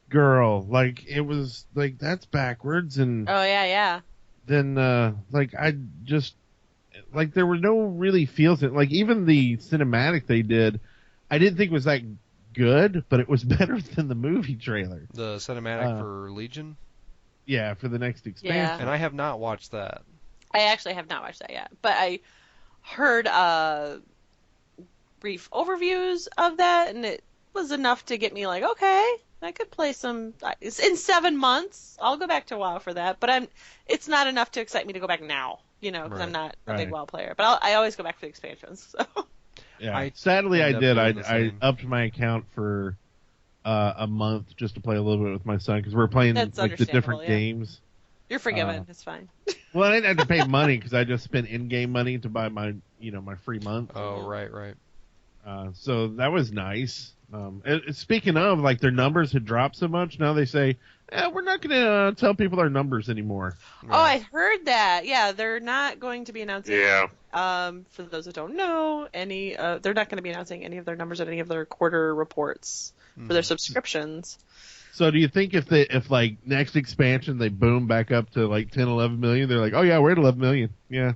girl. Like, it was, like, that's backwards, and... Oh, yeah. Then, I just... Like, there were no really feels in it. Like, even the cinematic they did, I didn't think was that good, but it was better than the movie trailer. The cinematic for Legion? Yeah, for the next expansion. Yeah. And I have not watched that. I actually have not watched that yet, but I heard brief overviews of that, and it was enough to get me like, okay, I could play some. In 7 months, I'll go back to WoW for that, but it's not enough to excite me to go back now, because I'm not a big WoW player. But I always go back for the expansions. So. Yeah, sadly I did. I upped my account for a month just to play a little bit with my son, because we're playing like the different games. You're forgiven. It's fine. Well, I didn't have to pay money because I just spent in-game money to buy my my free month. Oh, right. So that was nice. Speaking of, like, their numbers had dropped so much, now they say, we're not going to tell people our numbers anymore. Oh, I heard that. Yeah, they're not going to be announcing. Yeah. For those that don't know, they're not going to be announcing any of their numbers at any of their quarter reports for their subscriptions. So do you think if like next expansion they boom back up to like 10, 11 million, they're like, oh yeah, we're at 11 million. Yeah.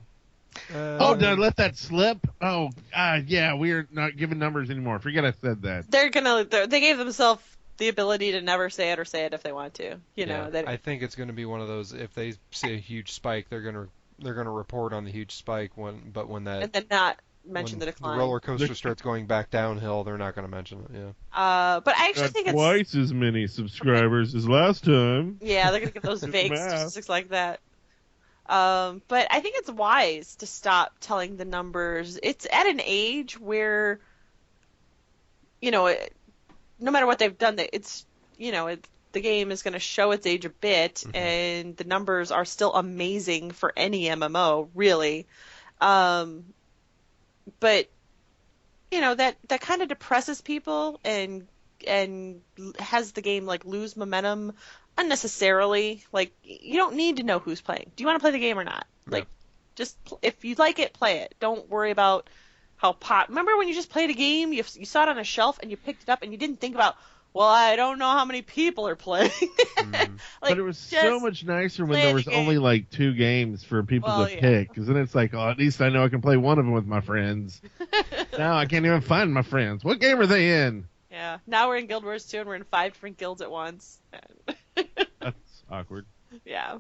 Did I let that slip? Oh, yeah, we're not giving numbers anymore. Forget I said that. They gave themselves the ability to never say it or say it if they want to. I think it's going to be one of those, if they see a huge spike, they're going to report on the huge spike and then not mention the decline. The roller coaster starts going back downhill, they're not going to mention it. Yeah. But I actually think it's twice as many subscribers as last time. Yeah, they're going to give those vague statistics like that. But I think it's wise to stop telling the numbers. It's at an age where, no matter what they've done, it's, the game is going to show its age a bit, and the numbers are still amazing for any MMO, really. But, that kind of depresses people and has the game, like, lose momentum unnecessarily. Like, you don't need to know who's playing. Do you want to play the game or not? Yeah. Like, just, if you like it, play it. Don't worry about how remember when you just played a game, you saw it on a shelf and you picked it up and you didn't think about, well, I don't know how many people are playing. But it was so much nicer when there was only like 2 games for people to pick, because then it's like, oh, at least I know I can play one of them with my friends. Now I can't even find my friends. What game are they in? Yeah, now we're in Guild Wars 2 and we're in 5 different guilds at once. That's awkward. Yeah.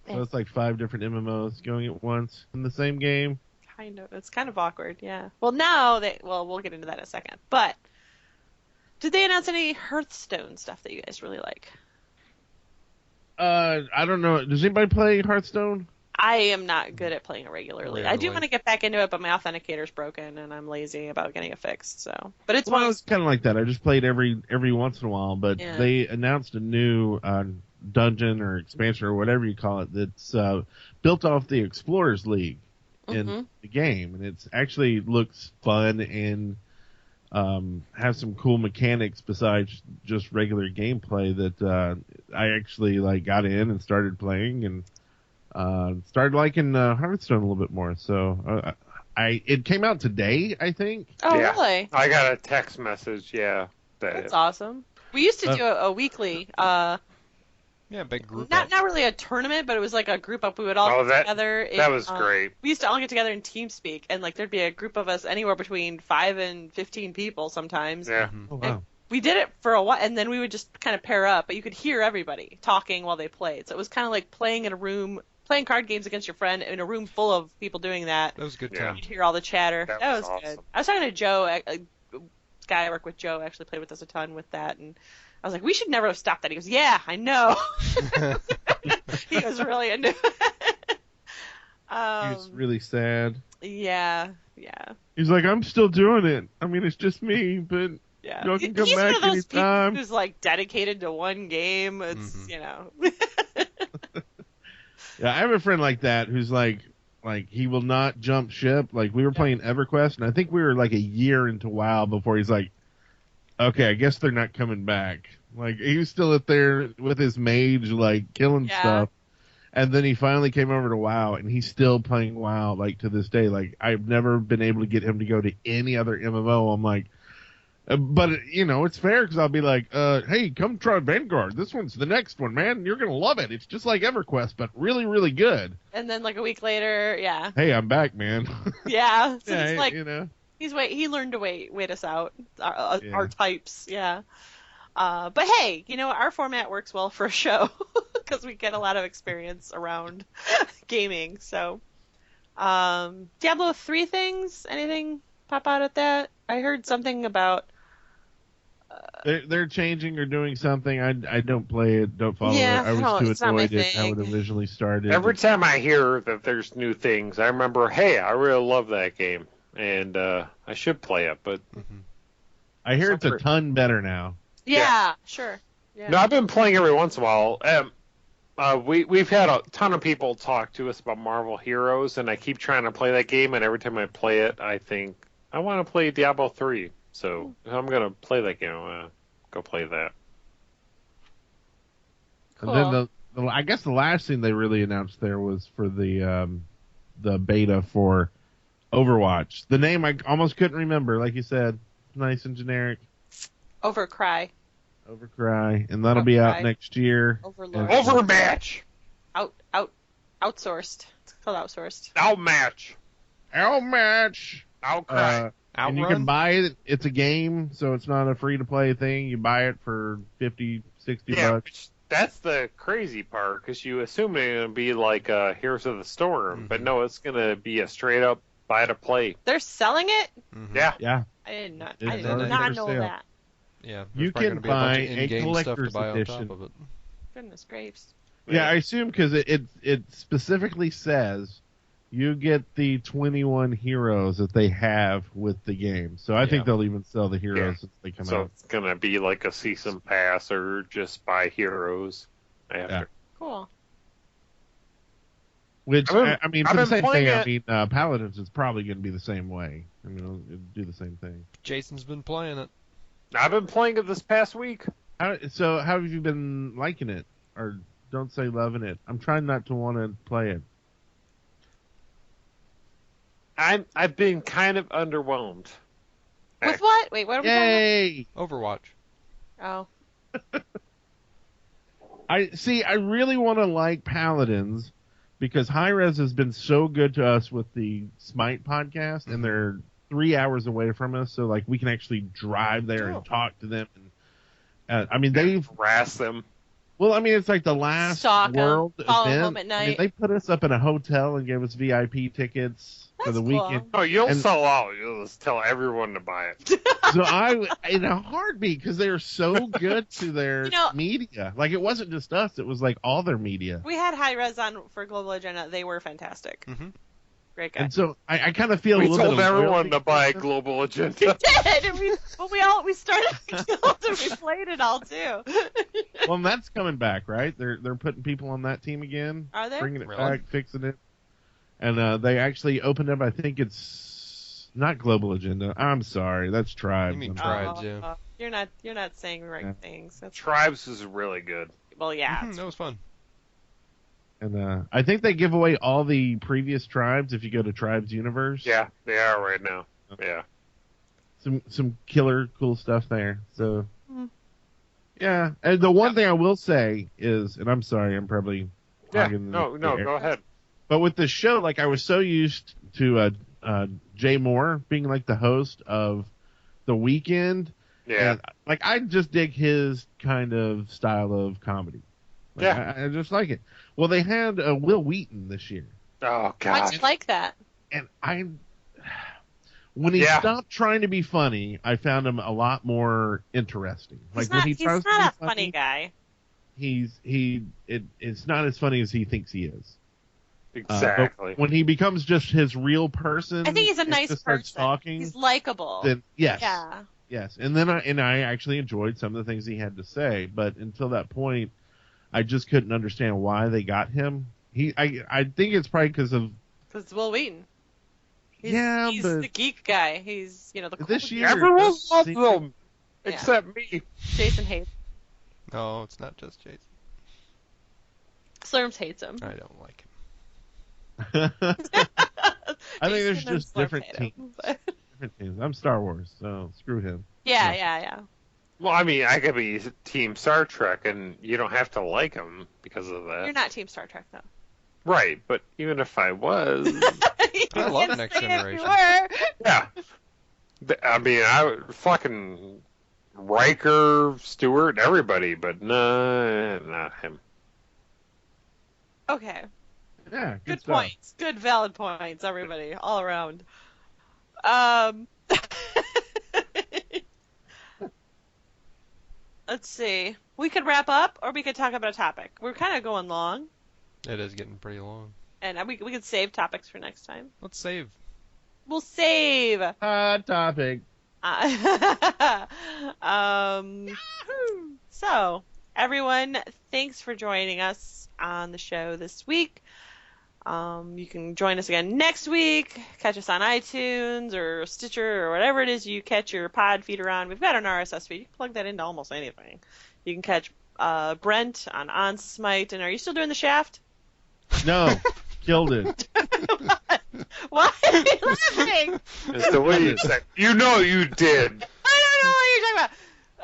So it's like 5 different MMOs going at once in the same game? Kind of. It's kind of awkward, yeah. Well, now we'll get into that in a second. But did they announce any Hearthstone stuff that you guys really like? I don't know. Does anybody play Hearthstone? I am not good at playing it regularly. I do want to get back into it, but my authenticator's broken, and I'm lazy about getting it fixed. So, but it's Well, it's kind of like that. I just played every once in a while, but they announced a new dungeon or expansion or whatever you call it that's built off the Explorers League in the game, and it's actually looks fun and has some cool mechanics besides just regular gameplay that I actually like got in and started playing and started liking Hearthstone a little bit more. So it came out today, I think. Oh, really? I got a text message. Yeah, that's awesome. We used to do a weekly. Big group. Not really a tournament, but it was like a group up. We would all get together. That was great. We used to all get together in TeamSpeak, and like there'd be a group of us anywhere between 5 and 15 people sometimes. Yeah. Oh, wow. And we did it for a while, and then we would just kind of pair up, but you could hear everybody talking while they played. So it was kind of like playing in a room, playing card games against your friend in a room full of people doing that. That was a good time. You'd hear all the chatter. That was awesome. good. I was talking to Joe, a guy I work with, Joe, actually played with us a ton with that, and I was like, we should never have stopped that. He goes, yeah, I know. He was really into it. He was really sad. Yeah. He's like, I'm still doing it. I mean, it's just me, but y'all can come He's back one of those anytime. people who's like dedicated to one game. It's you know. Yeah, I have a friend like that who's like he will not jump ship. Like we were playing EverQuest, and I think we were like a year into WoW before he's like, okay, I guess they're not coming back. Like he was still up there with his mage, like killing stuff. And then he finally came over to WoW, and he's still playing WoW, like, to this day. Like, I've never been able to get him to go to any other MMO. I'm like, but, you know, it's fair, because I'll be like, hey, come try Vanguard. This one's the next one, man. You're going to love it. It's just like EverQuest, but really, really good. And then, like, a week later, hey, I'm back, man. Yeah. So yeah, it's like, you know. He learned to wait us out, our types, but hey, you know, our format works well for a show because we get a lot of experience around gaming. So, Diablo 3 things, anything pop out at that? I heard something about. They're changing or doing something. I don't play it, don't follow it. I was too annoyed at how it originally started. Every time I hear that there's new things, I remember, hey, I really love that game. And I should play it, but I hear it's a ton better now. Yeah, sure. Yeah. No, I've been playing every once in a while. We've had a ton of people talk to us about Marvel Heroes, and I keep trying to play that game. And every time I play it, I think I want to play Diablo 3. So if I'm gonna play that game, I'm gonna go play that. Cool. And then I guess the last thing they really announced there was for the beta for Overwatch. The name I almost couldn't remember, like you said. Nice and generic. Overcry. And that'll be out next year. Overlord. Overmatch. Outsourced. It's called outsourced. Outmatch. Outcry. And you can buy it. It's a game, so it's not a free-to-play thing. You buy it for $50, $60 bucks. That's the crazy part, because you assume it's going to be like Heroes of the Storm, but no, it's going to be a straight-up buy-to-play. They're selling it? Yeah. I did not know sale. that. Yeah, you can buy a collector's edition. of it. Goodness gracious. Yeah, I assume because it specifically says you get the 21 heroes that they have with the game. So I think they'll even sell the heroes as they come out. So it's going to be like a season pass or just buy heroes after. Yeah. Cool. Which, I mean, for the same thing, it. I mean, Paladins is probably going to be the same way. I mean, it'll do the same thing. Jason's been playing it. I've been playing it this past week. So how have you been liking it? Or don't say loving it. I'm trying not to want to play it. I've been kind of underwhelmed. With what? Wait, what are we Yay! Overwatch. talking about? I really want to like Paladins because High Res has been so good to us with the Smite podcast, and they're 3 hours away from us, so like we can actually drive there and talk to them. And I mean, they've harassed them. Well, I mean, it's like the last world event. Home at night. I mean, they put us up in a hotel and gave us VIP tickets for the weekend. Oh, you'll sell out. was tell everyone to buy it. So I, in a heartbeat, because they are so good to their media. Like, it wasn't just us; it was like all their media. We had High Res on for Global Agenda. They were fantastic. Mm-hmm. Great guy. And so I kind of feel We a little told bit of everyone loyalty to buy to Global We Agenda. did, and we started the guild and we played it all too. Well, and that's coming back, right? They're putting people on that team again, Are they? bringing it Really? back, fixing it, and they actually opened up. I think it's not Global Agenda. I'm sorry, that's Tribes. You mean I'm Tribes. sorry. yeah. You're not saying the right things. That's Tribes is really good. well, yeah. Mhm, that was fun. And I think they give away all the previous Tribes if you go to Tribes Universe. Yeah, they are right now. Yeah. Some killer cool stuff there. So Mm. yeah, and the one thing I will say is, and I'm sorry, I'm probably Yeah. hogging No, the go air. ahead. But with the show, like I was so used to Jay Moore being like the host of The Weekend. Yeah. And, like I just dig his kind of style of comedy. Like, Yeah. I just like it. Well, they had Will Wheaton this year, Oh How'd God. you like that? and when he Yeah. stopped trying to be funny, I found him a lot more interesting. Like when he He's tries to not be a funny guy. it's not as funny as he thinks he is. But Exactly. when he becomes just his real person, I think he's a and nice just starts person. talking, He's likable. then yes, Yeah. yes. And then I actually enjoyed some of the things he had to say, but until that point, I just couldn't understand why they got him. I think it's probably because of Because Will Wheaton. He's but the geek guy. He's the cool this year Everyone does loves seem- them Yeah. except me. Jason hates. No, it's not just Jason. Slurms hates him. I don't like him. I think there's Jason and just Slurms different hate him, teams. but- Different teams. I'm Star Wars, so screw him. Yeah. Well, I mean, I could be Team Star Trek, and you don't have to like them because of that. You're not Team Star Trek though. Right, but even if I was, I love Can't Next say if Generation. you were. yeah. I mean, I fucking Riker, Stewart, everybody, but no, not him. Okay. Yeah, Good stuff. points. Good valid points, everybody, all around. Let's see. We could wrap up, or we could talk about a topic. We're kind of going long, It is getting pretty long. and we could save topics for next time. Let's save. We'll save. Hot topic. So, everyone, thanks for joining us on the show this week. You can join us again next week. Catch us on iTunes or Stitcher or whatever it is you catch your pod feeder on. We've got an RSS feed. You can plug that into almost anything. You can catch Brent on Smite. And are you still doing the Shaft? No, killed it. Why are you laughing? It's the way you say. You know you did. I don't know what you're talking about.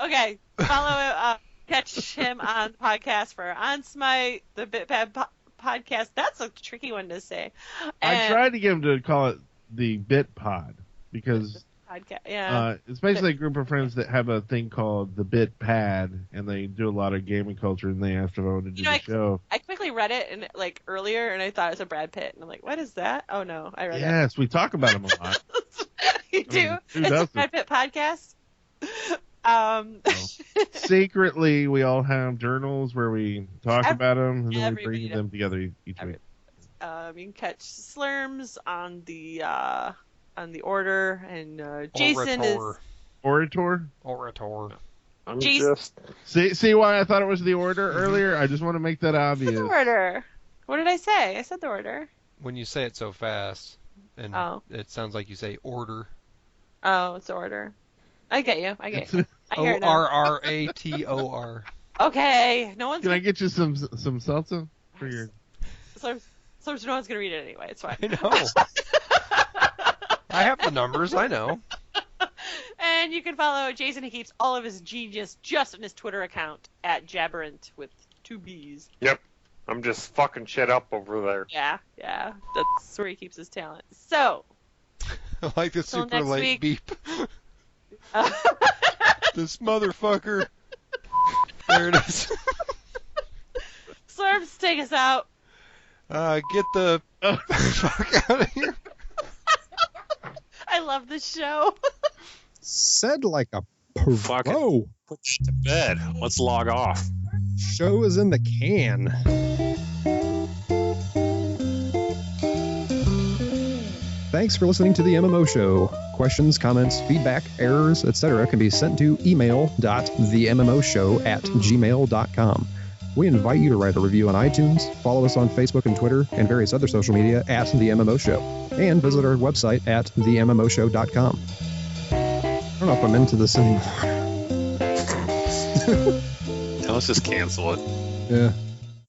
Okay, follow catch him on the podcast for On Smite, the BitPad podcast. That's a tricky one to say. I tried to get him to call it the Bit Pod because Podcast, yeah. it's basically a group of friends that have a thing called the Bit Pad, and they do a lot of gaming culture, and they asked if I wanted to do the show. I quickly read it and earlier, and I thought it was a Brad Pitt, and I'm like, what is that? Oh no, I read it. Yes, we talk about him a lot. You do? who It's a doesn't? Brad Pitt podcast. Secretly, we all have journals where we talk about them, and then we everybody bring does. them together each week. You can catch Slurms on the order, and Jason Orator. Orator. I'm Jason- just. See why I thought it was the order earlier? I just want to make that obvious. the order. What did I say? I said the order. When you say it so fast, and it sounds like you say order. Oh, it's the order. I get you. I hear it now. ORRATOR. Okay, no one's Can I gonna... get you some salsa for your? Slurms, no one's gonna read it anyway. It's fine. I know. I have the numbers. I know. And you can follow Jason. He keeps all of his genius just on his Twitter account at Jabberant with 2 B's. Yep. I'm just fucking shit up over there. Yeah. That's where he keeps his talent. So, I like the Till super next late week. beep. This motherfucker. There it is. Slurms, take us out. Get the fuck out of here. I love this show. Said like a pro. Fuck it. Put that to bed. Let's log off. Show is in the can. Thanks for listening to the MMO Show. Questions, comments, feedback, errors, etc. can be sent to email.themmmoshow@gmail.com. We invite you to write a review on iTunes, follow us on Facebook and Twitter, and various other social media at The MMO Show, and visit our website at themmmoshow.com. I don't know if I'm into this anymore. Let's just cancel it. Yeah.